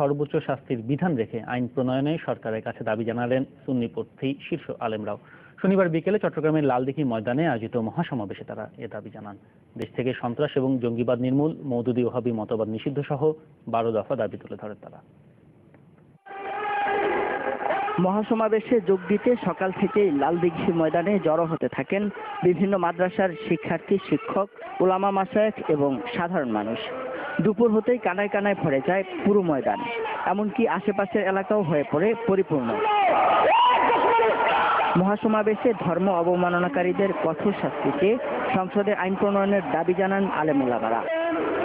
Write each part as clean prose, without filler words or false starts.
সর্বোচ্চ শাস্তির বিধান রেখে আইন প্রণয়নে সরকারের কাছে দাবি জানালেন সুন্নিপন্থী শীর্ষ আলেমরাও। শনিবার বিকেলে চট্টগ্রামের লালদিঘি ময়দানে আয়োজিত মহাসমাবেশে তারা এ দাবি জানান। দেশ থেকে সন্ত্রাস এবং জঙ্গিবাদ নির্মূল, মওদুদি ওহাবি মতবাদ নিষিদ্ধ সহ 12 দফা দাবি তুলে ধরেন তারা। মহাসমাবেশে যোগ দিতে সকাল থেকেই লালদিঘি ময়দানে জড়ো হতে থাকেন বিভিন্ন মাদ্রাসার শিক্ষার্থী, শিক্ষক, উলামা মাশায়েখ এবং সাধারণ মানুষ। দুপুর হতেই কানায় কানায় ভরে যায় পুরো ময়দান, এমনকি আশেপাশের এলাকাও হয়ে পড়ে পরিপূর্ণ। মহাসমাবেশে ধর্ম অবমাননাকারীদের কঠোর শাস্তিকে সংসদে আইন প্রণয়নের দাবি জানান আলেম উলামারা।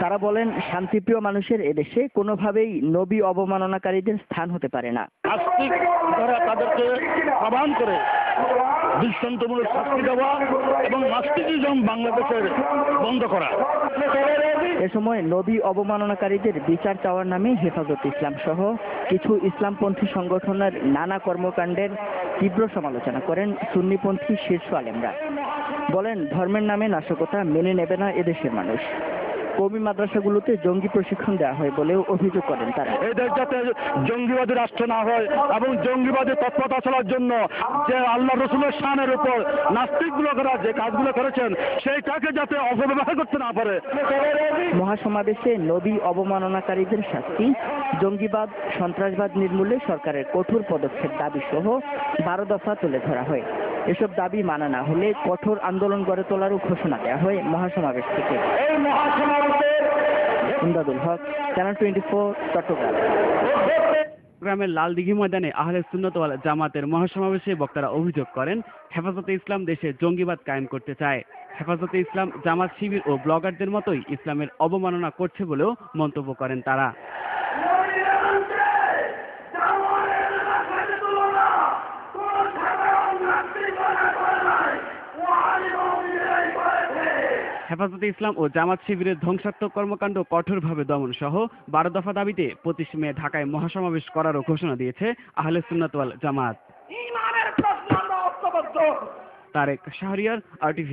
তারা বলেন, শান্তিপ্রিয় মানুষের এদেশে কোনোভাবেই নবী অবমাননাকারীদের স্থান হতে পারে না। তাদেরকে আহ্বান করে দৃষ্টান্তমূলক শাস্তি দেওয়া এবং নাস্তিকিজম বাংলাদেশের বন্ধ করা। এ সময় নবী অবমাননাকারীদের বিচার চাওয়ার নামে হেফাজত ইসলাম সহ কিছু ইসলামপন্থী সংগঠনের নানা কর্মকাণ্ডের তীব্র সমালোচনা করেন সুন্নিপন্থী শীর্ষ আলেমরা। বলেন, ধর্মের নামে নাশকতা মেনে নেবে না এদেশের মানুষ। কওমি মাদ্রাসাগুলোতে জঙ্গি প্রশিক্ষণ দেওয়া হয় বলেও অভিযোগ করেন তারা। এই দেশ যাতে জঙ্গিবাদী রাষ্ট্র না হয় এবং জঙ্গিবাদী তৎপরতা চলার জন্য যে আল্লাহ রসুলের শানের উপর নাস্তিক ব্লগাররা যে কাজগুলো করেছেন সেইটাকে যাতে অপব্যবহার করতে না পারে। মহাসমাবেশে নবী অবমাননাকারীদের শাস্তি, জঙ্গিবাদ, সন্ত্রাসবাদ নির্মূলে সরকারের কঠোর পদক্ষেপ দাবি সহ 12 দফা তুলে ধরা হয়। এসব দাবি মানা না হলে কঠোর আন্দোলন গড়ে তোলারও ঘোষণা দেওয়া হয় মহাসমাবেশ থেকে। ইমদাদুল হক, চ্যানেল 24, চট্টগ্রাম। চট্টগ্রামের লালদিঘি ময়দানে আহলে সুন্নাত ওয়াল জামাতের মহাসমাবেশে বক্তারা অভিযোগ করেন, হেফাজতে ইসলাম দেশে জঙ্গিবাদ কায়েম করতে চায়। হেফাজতে ইসলাম, জামাত শিবির ও ব্লগারদের মতোই ইসলামের অবমাননা করছে বলেও মন্তব্য করেন তারা। হেফাজতে ইসলাম ও জামাত শিবিরের ধ্বংসাত্মক কর্মকাণ্ড কঠোরভাবে দমন সহ 12 দফা দাবিতে 25 মে ঢাকায় মহাসমাবেশ করারও ঘোষণা দিয়েছে আহলে সুন্নাত ওয়াল জামাত। তারেক শাহরিয়ার, RTV।